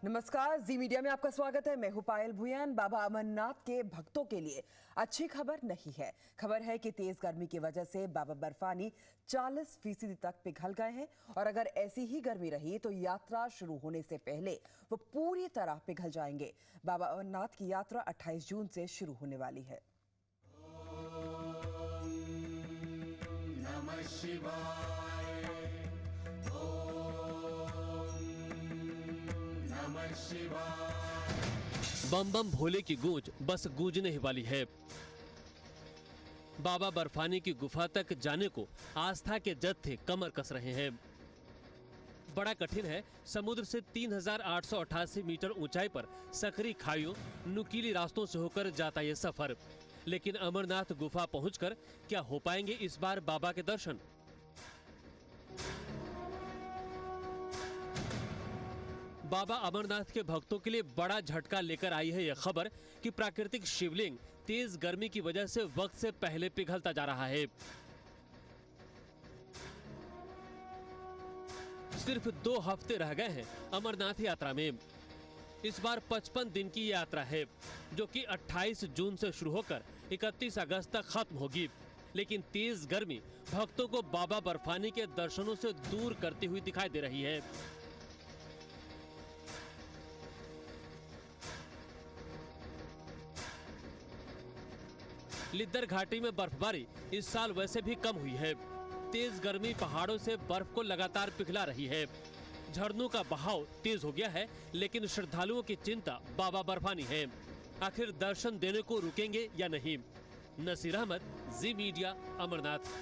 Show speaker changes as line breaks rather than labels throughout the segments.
नमस्कार, जी मीडिया में आपका स्वागत है। मैं हूं पायल भुयन। बाबा अमरनाथ के भक्तों के लिए अच्छी खबर नहीं है। खबर है कि तेज गर्मी की वजह से बाबा बर्फानी 40% तक पिघल गए हैं और अगर ऐसी ही गर्मी रही तो यात्रा शुरू होने से पहले वो पूरी तरह पिघल जाएंगे। बाबा अमरनाथ की यात्रा 28 जून से शुरू होने वाली है। नमः शिवाय।
बम बम भोले की गूंज बस गूंजने ही वाली है। बाबा बर्फानी की गुफा तक जाने को आस्था के जत्थे कमर कस रहे हैं। बड़ा कठिन है। समुद्र से 3888 मीटर ऊंचाई पर सकरी खाइयों, नुकीली रास्तों से होकर जाता ये सफर। लेकिन अमरनाथ गुफा पहुंचकर क्या हो पाएंगे इस बार बाबा के दर्शन? बाबा अमरनाथ के भक्तों के लिए बड़ा झटका लेकर आई है यह खबर कि प्राकृतिक शिवलिंग तेज गर्मी की वजह से वक्त से पहले पिघलता जा रहा है। सिर्फ 2 हफ्ते रह गए हैं अमरनाथ यात्रा में। इस बार 55 दिन की यात्रा है जो कि 28 जून से शुरू होकर 31 अगस्त तक खत्म होगी। लेकिन तेज गर्मी भक्तों को बाबा बर्फानी के दर्शनों से दूर करती हुई दिखाई दे रही है। लिद्दर घाटी में बर्फबारी इस साल वैसे भी कम हुई है। तेज गर्मी पहाड़ों से बर्फ को लगातार पिघला रही है। झरनों का बहाव तेज हो गया है, लेकिन श्रद्धालुओं की चिंता बाबा बर्फानी है। आखिर दर्शन देने को रुकेंगे या नहीं? नसीर अहमद, जी मीडिया, अमरनाथ।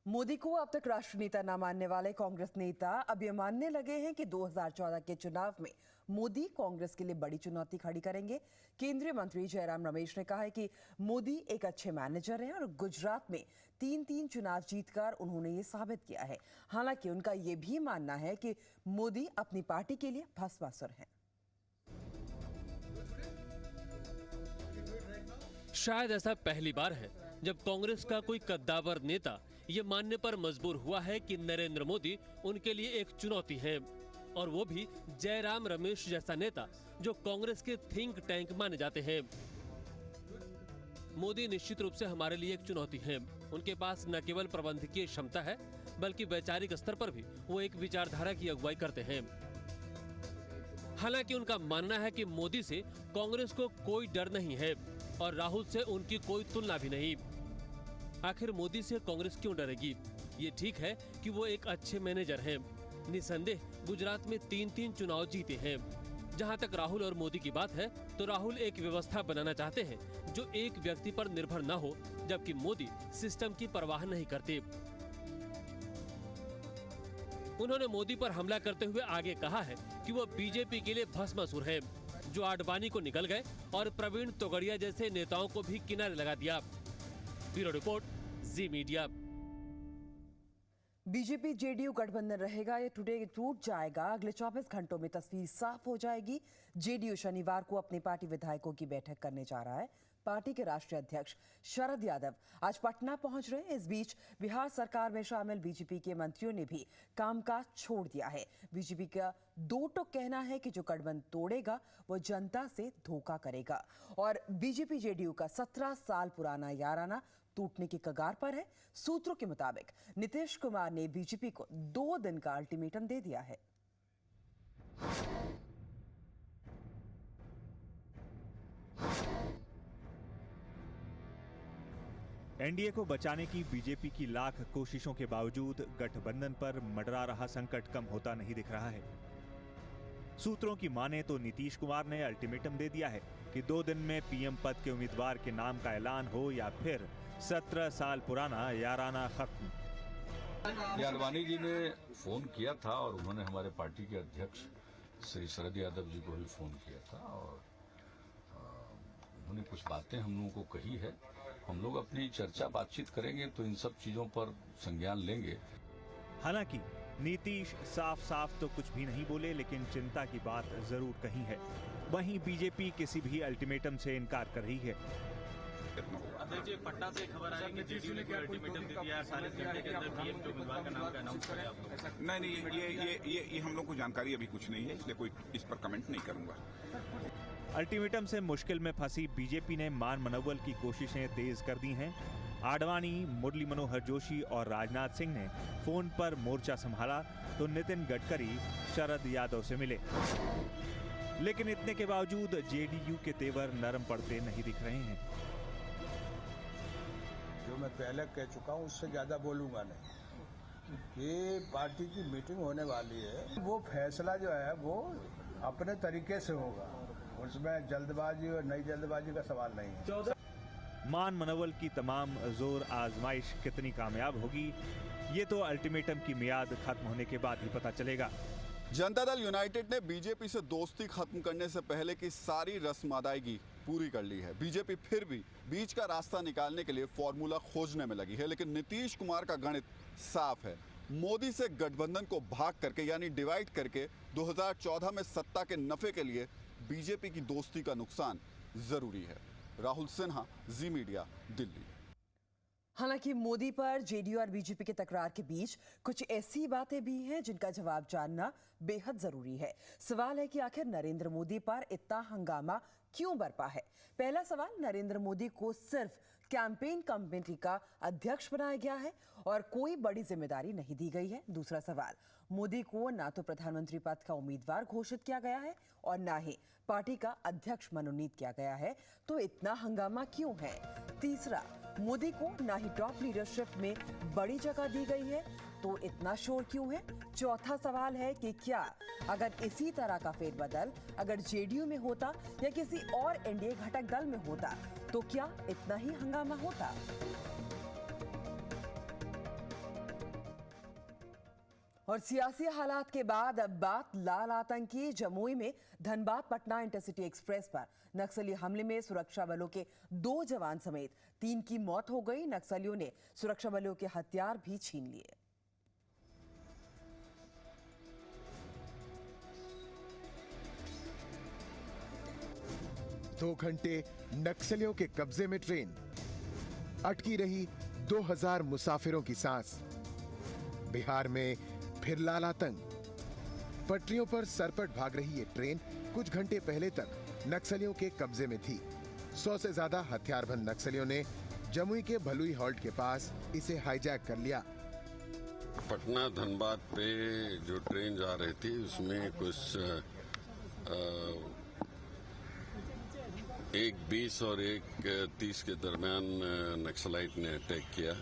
मोदी को अब तक राष्ट्र नेता न मानने वाले कांग्रेस नेता अब ये मानने लगे हैं कि 2014 के चुनाव में मोदी कांग्रेस के लिए बड़ी चुनौती खड़ी करेंगे। केंद्रीय मंत्री जयराम रमेश ने कहा है कि मोदी एक अच्छे मैनेजर हैं और गुजरात में 3 चुनाव जीतकर उन्होंने ये साबित किया है। हालांकि उनका ये भी मानना है कि मोदी अपनी पार्टी के लिए भस्मासुर हैं।
शायद ऐसा पहली बार है जब कांग्रेस का कोई कद्दावर नेता ये मानने पर मजबूर हुआ है कि नरेंद्र मोदी उनके लिए एक चुनौती है, और वो भी जयराम रमेश जैसा नेता जो कांग्रेस के थिंक टैंक माने जाते हैं। मोदी निश्चित रूप से हमारे लिए एक चुनौती है। उनके पास न केवल प्रबंधकीय क्षमता है बल्कि वैचारिक स्तर पर भी वो एक विचारधारा की अगुवाई करते हैं। हालांकि उनका मानना है कि मोदी से कांग्रेस को कोई डर नहीं है और राहुल से उनकी कोई तुलना भी नहीं। आखिर मोदी से कांग्रेस क्यों डरेगी? ये ठीक है कि वो एक अच्छे मैनेजर हैं। निसंदेह गुजरात में 3 चुनाव जीते हैं। जहां तक राहुल और मोदी की बात है तो राहुल एक व्यवस्था बनाना चाहते हैं जो एक व्यक्ति पर निर्भर न हो, जबकि मोदी सिस्टम की परवाह नहीं करते। उन्होंने मोदी पर हमला करते हुए आगे कहा है कि वो बीजेपी के लिए भस्मासुर है, जो आडवाणी को निकल गए और प्रवीण तोगड़िया जैसे नेताओं को भी किनारे लगा दिया। ब्यूरो रिपोर्ट, जी मीडिया।
बीजेपी जेडीयू गठबंधन रहेगा या टूट जाएगा, अगले 24 घंटों में तस्वीर साफ हो जाएगी। जेडीयू शनिवार को अपनी पार्टी विधायकों की बैठक करने जा रहा है। पार्टी के राष्ट्रीय अध्यक्ष शरद यादव आज पटना पहुंच रहे हैं। इस बीच बिहार सरकार में शामिल बीजेपी के मंत्रियों ने भी कामकाज छोड़ दिया है। बीजेपी का 2 टूक कहना है कि जो गठबंधन तोड़ेगा वो जनता से धोखा करेगा और बीजेपी जेडीयू का 17 साल पुराना याराना टूटने की कगार पर है। सूत्रों के मुताबिक नीतीश कुमार ने बीजेपी को 2 दिन का अल्टीमेटम दे दिया है।
एनडीए को बचाने की बीजेपी की लाख कोशिशों के बावजूद गठबंधन पर मंडरा रहा संकट कम होता नहीं दिख रहा है। सूत्रों की माने तो नीतीश कुमार ने अल्टीमेटम दे दिया है कि 2 दिन में पीएम पद के उम्मीदवार के नाम का ऐलान हो या फिर 17 साल पुराना याराना खत्म।
आडवाणी जी ने फोन किया था और उन्होंने हमारे पार्टी के अध्यक्ष श्री शरद यादव जी को भी फोन किया था और उन्होंने कुछ बातें हम लोगों को कही है। हम लोग अपनी चर्चा बातचीत करेंगे तो इन सब चीजों पर संज्ञान लेंगे।
हालांकि नीतीश साफ तो कुछ भी नहीं बोले, लेकिन चिंता की बात जरूर कही है। वहीं बीजेपी किसी भी अल्टीमेटम से इनकार कर रही है।
प्रयत्न होगा।
अध्यक्ष जी, पटना से खबर आई कि जेडीयू ने कोई अल्टीमेटम दे दिया है 40 घंटे के अंदर पीएम के उम्मीदवार का नाम अनाउंस करें आप लोग।
नहीं, ये हम लोग को जानकारी अभी कुछ नहीं है, इसलिए कोई इस पर कमेंट नहीं करूंगा।
अल्टीमेटम से मुश्किल में फंसी बीजेपी ने मान मनोबल की कोशिशें तेज कर दी हैं। आडवाणी, मुरली मनोहर जोशी और राजनाथ सिंह ने फोन पर मोर्चा संभाला तो नितिन गडकरी शरद यादव से मिले। लेकिन इतने के बावजूद जेडीयू के तेवर नरम पड़ते नहीं दिख रहे हैं।
जो मैं पहले कह चुका हूं उससे ज्यादा बोलूंगा नहीं कि पार्टी की मीटिंग होने वाली है, वो फैसला जो है वो अपने तरीके से होगा, उसमें जल्दबाजी और नई जल्दबाजी का सवाल नहीं है।
मान मनोबल की तमाम जोर आजमाइश कितनी कामयाब होगी, ये तो अल्टीमेटम की मियाद खत्म होने के बाद ही पता चलेगा।
जनता दल यूनाइटेड ने बीजेपी से दोस्ती खत्म करने से पहले की सारी रस्म अदायगी पूरी कर ली है। बीजेपी फिर भी बीच का रास्ता निकालने के लिए फॉर्मूला खोजने में लगी है, लेकिन नीतीश कुमार का गणित साफ है। मोदी से गठबंधन को भाग करके यानी डिवाइड करके 2014 में सत्ता के नफे के लिए बीजेपी की दोस्ती का नुकसान जरूरी है। राहुल सिन्हा, जी मीडिया, दिल्ली।
हालांकि मोदी पर जेडीयू और बीजेपी के तकरार के बीच कुछ ऐसी बातें भी हैं जिनका जवाब जानना बेहद जरूरी है। सवाल है कि आखिर नरेंद्र मोदी पर इतना हंगामा क्यों बरपा है। पहला सवाल, नरेंद्र मोदी को सिर्फ कैंपेन कमेटी का अध्यक्ष बनाया गया है और कोई बड़ी जिम्मेदारी नहीं दी गई है। दूसरा सवाल, मोदी को ना तो प्रधानमंत्री पद का उम्मीदवार घोषित किया गया है और ना ही पार्टी का अध्यक्ष मनोनीत किया गया है, तो इतना हंगामा क्यों है। तीसरा, मोदी को ना ही टॉप लीडरशिप में बड़ी जगह दी गई है, तो इतना शोर क्यों है। चौथा सवाल है कि क्या अगर इसी तरह का फेरबदल अगर जेडीयू में होता या किसी और एनडीए घटक दल में होता तो क्या इतना ही हंगामा होता। और सियासी हालात के बाद अब बात लाल आतंकी। जमुई में धनबाद पटना इंटरसिटी एक्सप्रेस पर नक्सली हमले में सुरक्षा बलों के 2 जवान समेत 3 की मौत हो गई। नक्सलियों ने सुरक्षा बलों के हथियार भी छीन लिए।
दो घंटे नक्सलियों के कब्जे में ट्रेन, अटकी रही 2000 मुसाफिरों की सांस। बिहार में फिर लाल आतंक, पटरियों पर सरपट भाग रही ये ट्रेन कुछ घंटे पहले तक नक्सलियों के कब्जे में थी। 100 से ज्यादा हथियारबंद नक्सलियों ने जमुई के भलुई हॉल्ट के पास इसे हाईजैक कर लिया।
पटना धनबाद पे जो ट्रेन जा रही थी उसमें कुछ 1:20 और 1:30 के दरमियान नक्सलाइट ने अटैक किया।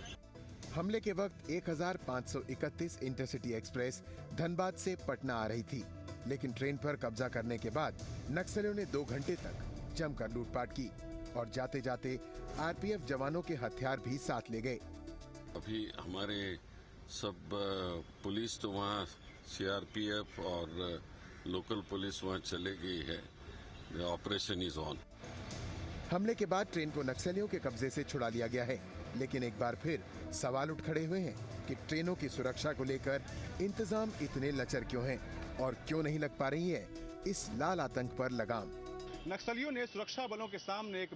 हमले के वक्त 1531 इंटरसिटी एक्सप्रेस धनबाद से पटना आ रही थी, लेकिन ट्रेन पर कब्जा करने के बाद नक्सलियों ने 2 घंटे तक जमकर लूटपाट की और जाते जाते आरपीएफ जवानों के हथियार भी साथ ले गए।
अभी हमारे सब पुलिस तो वहाँ सीआरपीएफ और लोकल पुलिस वहाँ चले गई है। Operation is on.
हमले के बाद ट्रेन को नक्सलियों के कब्जे से छुड़ा लिया गया है, लेकिन एक बार फिर सवाल उठ खड़े हुए हैं कि ट्रेनों की सुरक्षा को लेकर इंतजाम इतने लचर क्यों हैं और क्यों नहीं लग पा रही है इस लाल आतंक पर लगाम।
नक्सलियों ने सुरक्षा बलों के सामने एक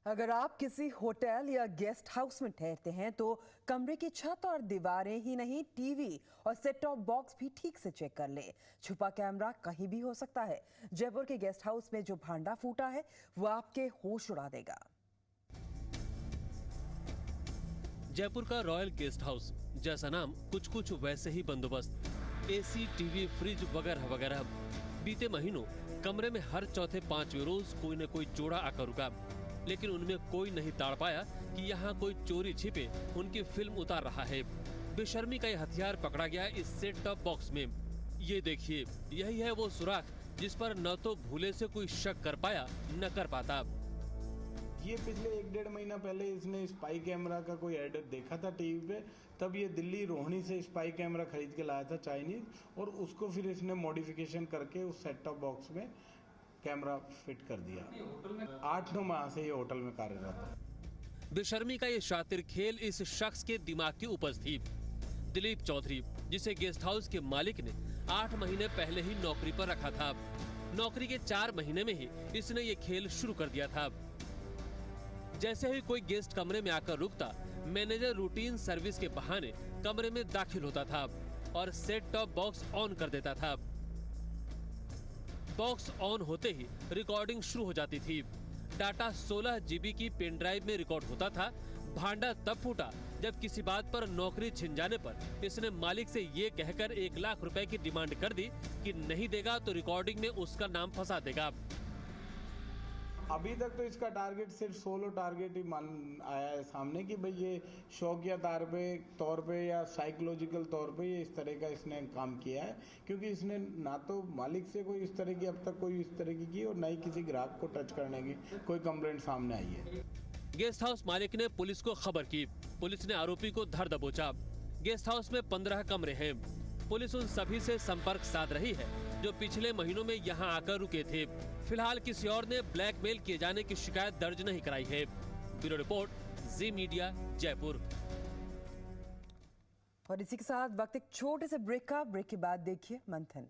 अगर आप किसी होटल या गेस्ट हाउस में ठहरते हैं तो कमरे की छत और दीवारें ही नहीं, टीवी और सेट टॉप बॉक्स भी ठीक से चेक कर लें। छुपा कैमरा कहीं भी हो सकता है। जयपुर के गेस्ट हाउस में जो भांडा फूटा है वो आपके होश उड़ा देगा।
जयपुर का रॉयल गेस्ट हाउस, जैसा नाम कुछ कुछ वैसे ही बंदोबस्त, एसी, टीवी, फ्रिज वगैरह वगैरह। बीते महीनों कमरे में हर चौथे 5वें रोज कोई न कोई जोड़ा आकर रुका, लेकिन उनमें कोई नहीं ताड़ पाया कि यहाँ कोई चोरी छिपे उनकी फिल्म उतार रहा है। बेशर्मी का ये हथियार पकड़ा गया इस सेट टॉप बॉक्स में। ये देखिए, यही है वो सुराख जिस पर न तो भूले से कोई शक कर पाया न कर पाता।
ये पिछले 1-1.5 महीना पहले इसने स्पाई कैमरा का कोई ऐड देखा था टीवी पे, तब ये दिल्ली रोहिणी से स्पाई कैमरा खरीद के लाया था चाइनीज, और उसको फिर इसने मॉडिफिकेशन करके उस सेट टॉप बॉक्स में कैमरा फिट कर दिया। 8-9 माह से ये होटल में कार्यरत है।
बेशर्मी का ये शातिर खेल इस शख्स के दिमाग की उपज थी। दिलीप चौधरी, जिसे गेस्ट हाउस के मालिक ने 8 महीने पहले ही नौकरी पर रखा था। नौकरी के 4 महीने में ही इसने ये खेल शुरू कर दिया था। जैसे ही कोई गेस्ट कमरे में आकर रुकता, मैनेजर रूटीन सर्विस के बहाने कमरे में दाखिल होता था और सेट टॉप बॉक्स ऑन कर देता था। बॉक्स ऑन होते ही रिकॉर्डिंग शुरू हो जाती थी। डाटा 16 GB की पेन ड्राइव में रिकॉर्ड होता था। भांडा तब फूटा जब किसी बात पर नौकरी छिन जाने पर इसने मालिक से ये कहकर 1 लाख रुपए की डिमांड कर दी कि नहीं देगा तो रिकॉर्डिंग में उसका नाम फंसा देगा।
अभी तक तो इसका टारगेट सिर्फ सोलो टारगेट ही मान आया है सामने कि भाई ये शौकिया तौर पे या साइकोलॉजिकल तौर पे ये इस तरह का इसने काम किया है, क्योंकि इसने ना तो मालिक से कोई इस तरह की अब तक कोई इस तरह की और ना ही किसी ग्राहक को टच करने की कोई कंप्लेंट सामने आई है।
गेस्ट हाउस मालिक ने पुलिस को खबर की। पुलिस ने आरोपी को धर दबोचा। गेस्ट हाउस में 15 कमरे हैं। पुलिस उन सभी से संपर्क साध रही है जो पिछले महीनों में यहां आकर रुके थे। फिलहाल किसी और ने ब्लैकमेल किए जाने की शिकायत दर्ज नहीं कराई है। ब्यूरो रिपोर्ट, जी मीडिया, जयपुर।
और इसी के साथ वक्त एक छोटे से ब्रेक का। ब्रेक के बाद देखिए मंथन।